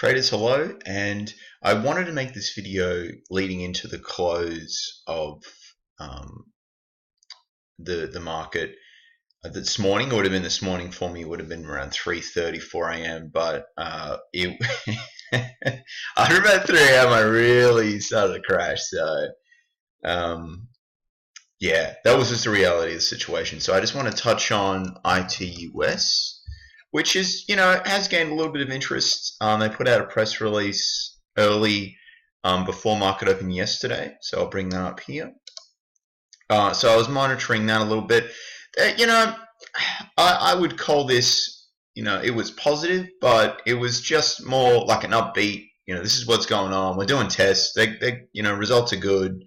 Traders, hello, and I wanted to make this video leading into the close of um, the market this morning. It would have been this morning for me. It would have been around 3:30, 4 a.m. But it after about 3 a.m. I really started to crash. So um, yeah, that was just the reality of the situation. So I just want to touch on ITUS, which is, has gained a little bit of interest. They put out a press release early before market open yesterday, so I'll bring that up here. So I was monitoring that a little bit. I would call this, it was positive, but it was just more like an upbeat. This is what's going on. We're doing tests. Results are good.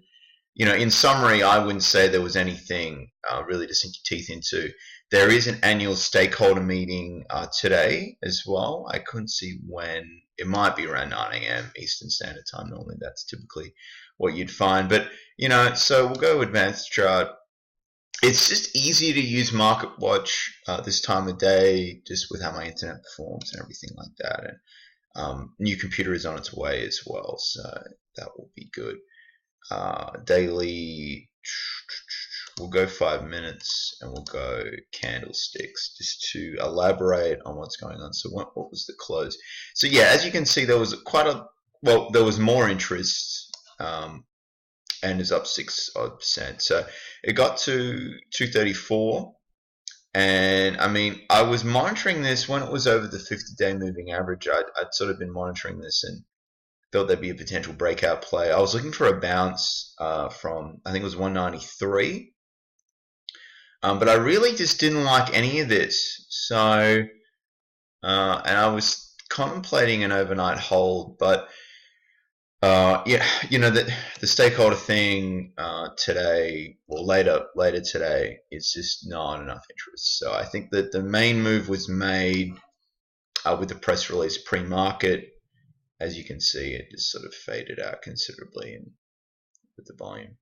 In summary, I wouldn't say there was anything really to sink your teeth into. There is an annual stakeholder meeting today as well. I couldn't see when. It might be around 9 a.m. Eastern Standard Time. Normally that's typically what you'd find. But, so we'll go advanced chart. It's just easier to use Market Watch this time of day, just with how my internet performs and everything like that. And new computer is on its way as well, so that will be good. Daily, we'll go 5 minutes and we'll go candlesticks just to elaborate on what's going on. So what was the close? So yeah, as you can see, there was there was more interest, and is up 6%. So it got to 234, and I mean, I was monitoring this when it was over the 50-day moving average. I'd sort of been monitoring this and thought there'd be a potential breakout play. I was looking for a bounce from, I think it was 193, but I really just didn't like any of this. So, and I was contemplating an overnight hold, but yeah, the stakeholder thing today, or later today, it's just not enough interest. So I think that the main move was made with the press release pre-market. As you can see, it just sort of faded out considerably with the volume.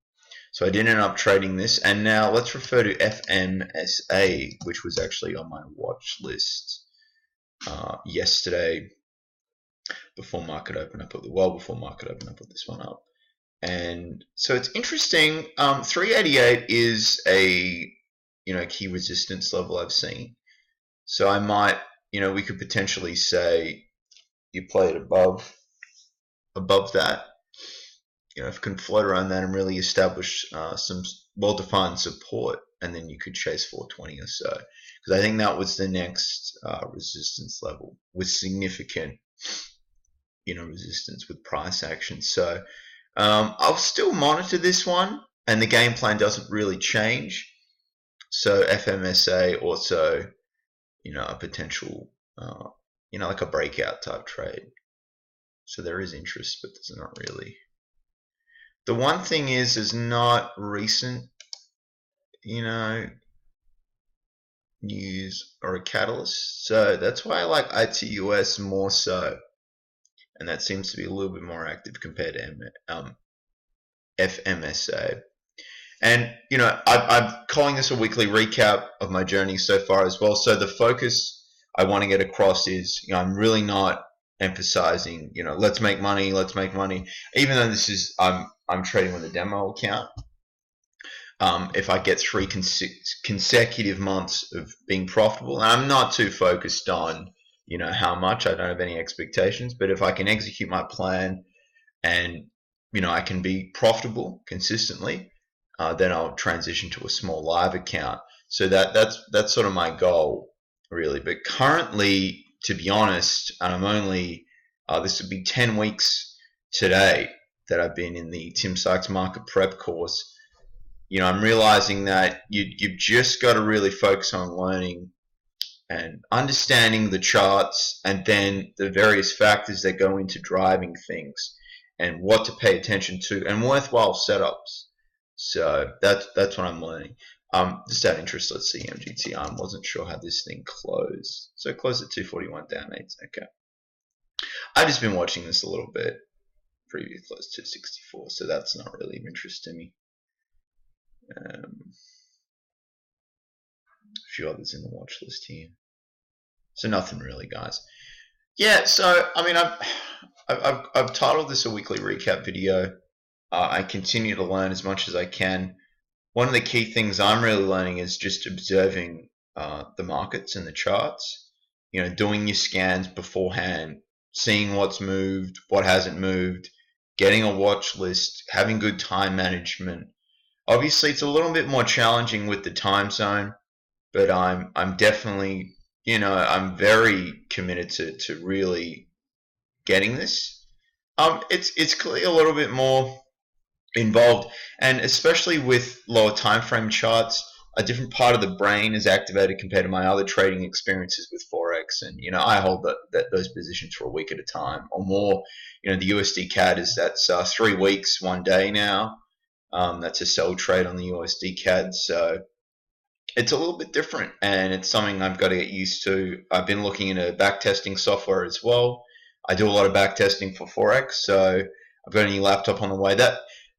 So I did end up trading this, and now let's refer to FMSA, which was actually on my watch list yesterday before market open. Before market open, I put this one up. And so it's interesting. 388 is a key resistance level I've seen. So I might, we could potentially say you play it above that. If you can float around that and really establish some well-defined support, and then you could chase 420 or so, because I think that was the next resistance level with significant resistance with price action. So I'll still monitor this one, and the game plan doesn't really change. So FMSA also, a potential, like a breakout type trade. So there is interest, but there's not really. The one thing is not recent, news or a catalyst. So that's why I like ITUS more so. And that seems to be a little bit more active compared to FMSA. And, I'm calling this a weekly recap of my journey so far as well. So the focus I want to get across is, I'm really not emphasizing, let's make money, even though this is, I'm trading with a demo account. If I get 3 consecutive months of being profitable, and I'm not too focused on, how much, I don't have any expectations, but if I can execute my plan and, I can be profitable consistently, then I'll transition to a small live account. So that's sort of my goal, really. But currently, to be honest, and I'm only, this would be 10 weeks today that I've been in the Tim Sykes market prep course. I'm realizing that you've just got to really focus on learning and understanding the charts, and then the various factors that go into driving things and what to pay attention to, and worthwhile setups. So that's what I'm learning. Just out of interest, let's see MGT. I wasn't sure how this thing closed. So it closed at 241, down 8. Okay. I've just been watching this a little bit. Previous close 264, so that's not really of interest to me. A few others in the watch list here. So nothing really, guys. Yeah, so I mean, I've titled this a weekly recap video. I continue to learn as much as I can. One of the key things I'm really learning is just observing the markets and the charts. You know, doing your scans beforehand, seeing what's moved, what hasn't moved, getting a watch list, having good time management. Obviously, it's a little bit more challenging with the time zone, but I'm definitely, I'm very committed to really getting this. It's clearly a little bit more involved, and especially with lower time frame charts, a different part of the brain is activated compared to my other trading experiences with forex. And I hold those positions for a week at a time or more. The USD CAD is that's 3 weeks, 1 day now. That's a sell trade on the USD CAD, so it's a little bit different, and it's something I've got to get used to. I've been looking into backtesting software as well. I do a lot of backtesting for forex, so I've got a new laptop on the way.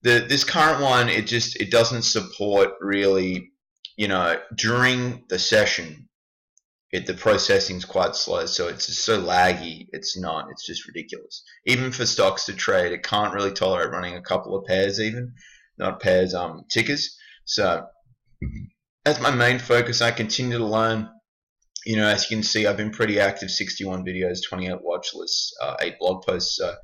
This current one, it doesn't support really, during the session. The processing's quite slow, so it's just so laggy. It's just ridiculous. Even for stocks to trade, it can't really tolerate running a couple of pairs, even not pairs, tickers. So as my main focus, I continue to learn. As you can see, I've been pretty active. 61 videos, 28 watch lists, 8 blog posts. So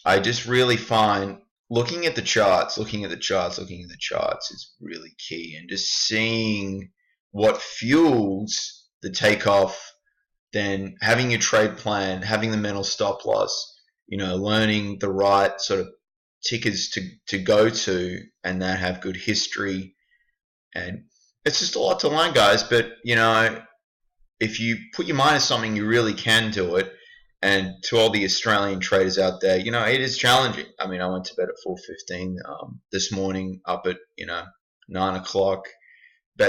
I just really find looking at the charts, is really key, and just seeing what fuels the takeoff, then having your trade plan, having the mental stop loss, learning the right sort of tickers to go to, and that have good history. And it's just a lot to learn, guys. But if you put your mind to something, you really can do it. And to all the Australian traders out there, it is challenging. I mean, I went to bed at 4:15 this morning, up at 9 o'clock.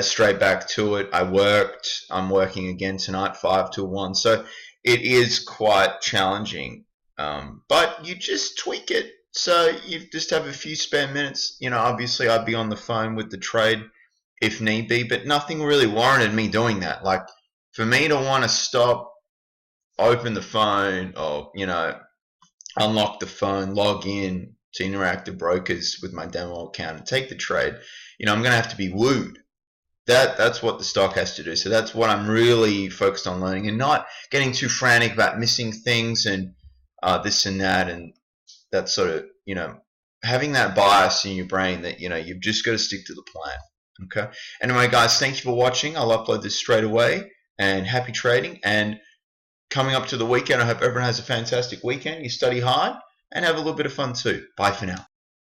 Straight back to it. I'm working again tonight, 5 till 1. So it is quite challenging. But you just tweak it. So you just have a few spare minutes. Obviously I'd be on the phone with the trade if need be, but nothing really warranted me doing that. Like, for me to want to stop, open the phone, or unlock the phone, log in to Interactive Brokers with my demo account and take the trade, I'm gonna have to be wooed. That's what the stock has to do. So that's what I'm really focused on learning, and not getting too frantic about missing things and this and that, and that sort of having that bias in your brain that you've just got to stick to the plan. Okay. Anyway, guys, thank you for watching. I'll upload this straight away, and happy trading. And coming up to the weekend, I hope everyone has a fantastic weekend. You study hard and have a little bit of fun too. Bye for now.